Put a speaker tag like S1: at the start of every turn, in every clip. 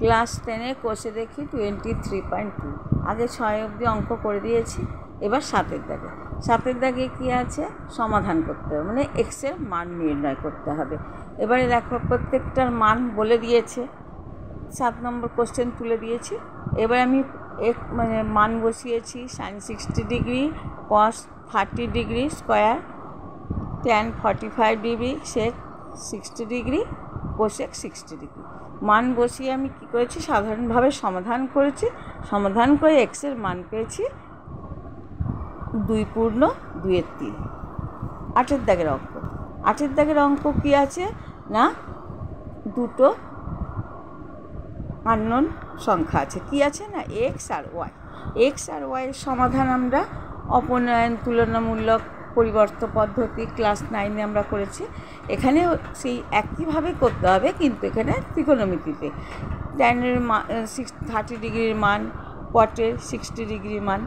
S1: Class 10 কোষে দেখি 23.2 আগে 6 অবধি অঙ্ক করে দিয়েছি। এবার 7 দাগে 7 দাগে কী আছে সমাধান করতে হবে, মানে এক্সের মান নির্ণয় করতে হবে। এবারে দেখো প্রত্যেকটার মান বলে দিয়েছে, 7 নম্বর কোশ্চেন তুলে দিয়েছি। এবার আমি মানে মান বসিয়েছি sin 60 degree, cos 30 degree square, tan 45 degree, sec 60 degree, cosec 60 degree. মান বসিয়ে আমি কী করেছি সাধারণভাবে সমাধান করেছি। সমাধান করে এক্সের মান পেয়েছি 2/2/3। 8 দাগের অঙ্ক, 8 দাগের অঙ্ক কী আছে না, দুটো আননোন সংখ্যা আছে। কি আছে না এক্স আর ওয়াই। এক্স আর ওয়াইয়ের সমাধান আমরা অপনয়ন তুলনামূলক পরিবর্তন পদ্ধতি ক্লাস 9-এ আমরা করেছি। এখানে সেই একইভাবে করতে হবে, কিন্তু এখানে ত্রিকোণমিতিতে ট্যানের 30 ডিগ্রির মান, কটের 60 ডিগ্রির মান।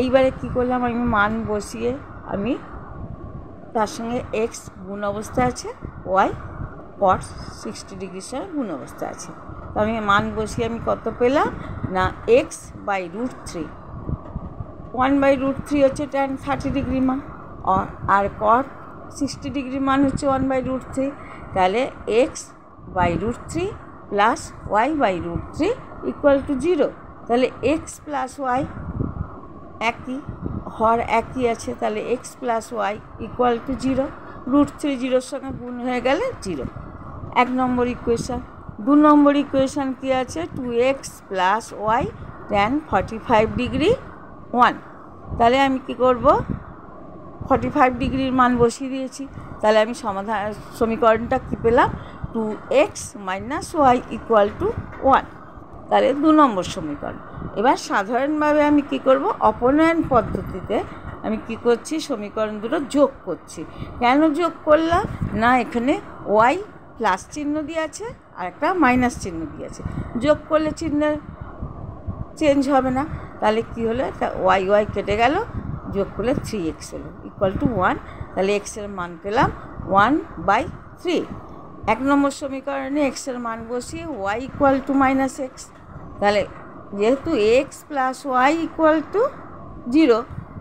S1: এইবারে কী করলাম, আমি মান বসিয়ে আমি তার সঙ্গে এক্স গুণ অবস্থা আছে, ওয়াই কট 60 ডিগ্রির সঙ্গে গুণ অবস্থা আছে। তো আমি মান বসিয়ে আমি কত পেলাম না x/√3। 1/√3 হচ্ছে tan 30 ডিগ্রির মান, আর cot 60 ডিগ্রির মান হচ্ছে 1/√3। তাহলে x/√3 প্লাস y/√3 = 0। তাহলে x প্লাস ওয়াই একই, হর একই আছে, তাহলে x প্লাস ওয়াই = 0। √3 0-র সঙ্গে গুণ হয়ে গেলে 0। 1 নম্বর ইকুয়েশান। 2 নম্বর ইকুয়েশান কী আছে, 2x plus Y tan 45 degree 1। তাহলে আমি কি করব, 45 ডিগ্রির মান বসিয়ে দিয়েছি। তাহলে আমি সমীকরণটা কী পেলাম, 2x মাইনাস ওয়াই = 1। তাহলে 2 নম্বর সমীকরণ। এবার সাধারণভাবে আমি কি করব, অপনয়ন পদ্ধতিতে আমি কি করছি, সমীকরণ দুটো যোগ করছি। কেন যোগ করলাম না, এখানে ওয়াই প্লাস চিহ্ন দিয়ে আছে আর একটা মাইনাস চিহ্ন দিয়ে আছে। যোগ করলে চিহ্ন চেঞ্জ হবে না। তাহলে কী হলো, ওয়াই ওয়াই কেটে গেল, যোগ করলে 3x হলো =1। তাহলে এক্সের মান পেলাম 1/3। 1 নম্বর সমীকরণে এক্সের মান বসিয়ে ওয়াই =-x। তাহলে যেহেতু এক্স প্লাস ওয়াই = 0,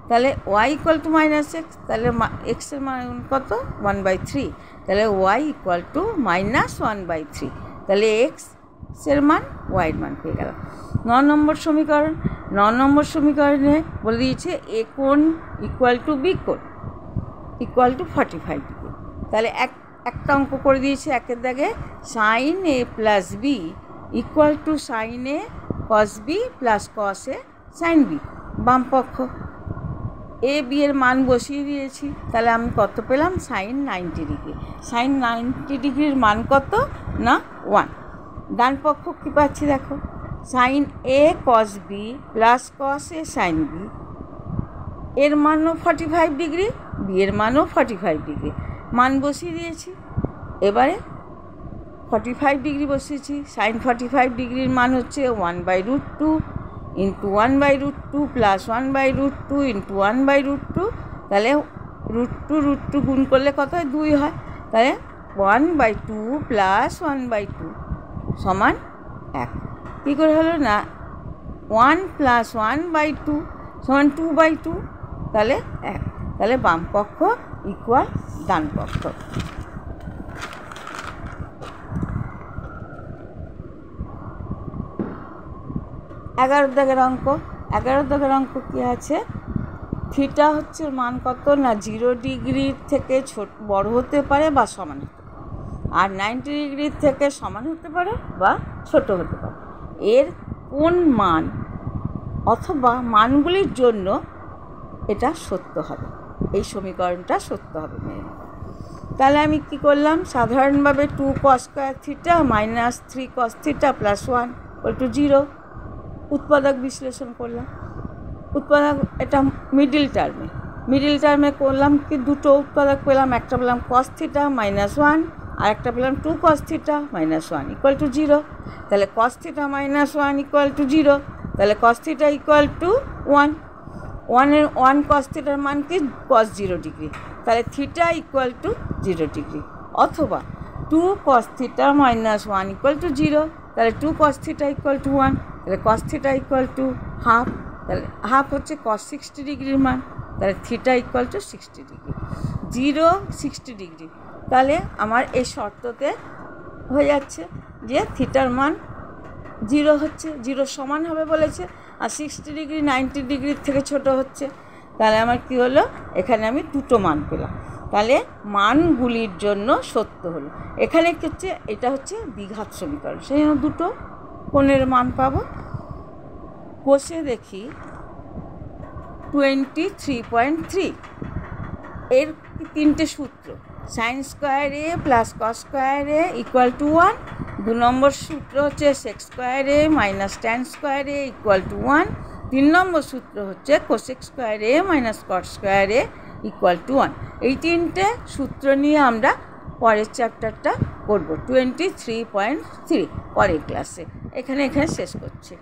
S1: তাহলে ওয়াই =-x, তাহলে এক্সের মান কত 1/3। তাহলে ওয়াই =-1/3। তাহলে এক্সের মান ওয়াইয়ের মান পেয়ে গেল। 9 নম্বর সমীকরণ। 9 নম্বর সমীকরণে বলে দিয়েছে এ কোণ = বি কোণ =45 ডিগ্রি। তাহলে একটা অঙ্ক করে দিয়েছে 1 দাগে, sin a plus B = sin a cos b plus cos a sin b। বাম পক্ষ এ বি এর মান বসিয়ে দিয়েছি। তাহলে আমি কত পেলাম, sin 90 ডিগ্রি। sin 90 ডিগ্রির মান কত না 1। ডান পক্ষ কী পাচ্ছি দেখো, sin a cos b plus cos a sin b। এর মানও 45 ডিগ্রি, বি এর মানও 45 ডিগ্রি। মান বসিয়ে দিয়েছি। এবারে 45 ডিগ্রি বসিয়েছি। sin 45 ডিগ্রির মান হচ্ছে 1/√2 × 1/√2 প্লাস 1/√2 × 1/√2। তাহলে √2 গুণ করলে কত হয়, 2 হয়। তাহলে 1/2 প্লাস 1/2 সমান 1। কী করে হলো না, 1 প্লাস 1/2 সমান 2/2, তাহলে 1। তাহলে বাম পক্ষ ইকুয়াল ডান পক্ষ। 11 দাগের অঙ্ক। 11 দাগের অঙ্ক কী আছে, থিটা হচ্ছে মান কত না 0 ডিগ্রির থেকে বড় হতে পারে বা সমান হতে পারে, আর 90 ডিগ্রির থেকে সমান হতে পারে বা ছোট হতে পারে। এর কোন মান অথবা মানগুলির জন্য এটা সত্য হবে, এই সমীকরণটা সত্য হবে মেনে। তাহলে আমি কি করলাম, সাধারণভাবে 2 cos² theta minus 3 cos theta plus 1 = 0। উৎপাদক বিশ্লেষণ করলাম। উৎপাদক এটা মিডিল টার্মে করলাম কি, দুটো উৎপাদক পেলাম। একটা পেলাম cos থিটা মাইনাস 1, আর একটা পেলাম 2 cos থিটা মাইনাস 1 = 0। তাহলে cos থিটা মাইনাস 1 = 0। তাহলে cos থিটা = 1। 1 cos থিটার মান কি cos 0 ডিগ্রি। তাহলে থিটা = 0 ডিগ্রি। অথবা 2 cos থিটা মাইনাস 1 = 0। তাহলে 2 cos থিটা ইকুয়াল টু 1, তাহলে cos theta equal to half, তাহলে হাফ হচ্ছে cos 60 ডিগ্রির মান, তাহলে theta equal to 60 degree, 0 60 degree. তাহলে আমার এই শর্ততে হয়ে যাচ্ছে যে থিটার মান 0 হচ্ছে, 0 সমান হবে বলেছে, আর 60 ডিগ্রি 90 ডিগ্রির থেকে ছোট হচ্ছে। তাহলে আমার কি হলো, এখানে আমি দুটো মান পেলাম, তাহলে মানগুলির জন্য সত্য হলো। এখানে কি হচ্ছে, এটা হচ্ছে দ্বিঘাত সমীকরণ, সেই জন্য দুটো কোণের মান পাবো। কষে দেখি 23.3, এর তিনটে সূত্র, sine square A plus cos square A equal to 1, 2 নম্বর সূত্র হচ্ছে sex square A minus tan square A equal to 1, 3 নম্বর সূত্র হচ্ছে cosec square A minus cot square A equal to 1। এই তিনটে সূত্র নিয়ে আমরা পরের চ্যাপ্টারটা করব 23.3 পরের ক্লাসে। এখানে শেষ করছি।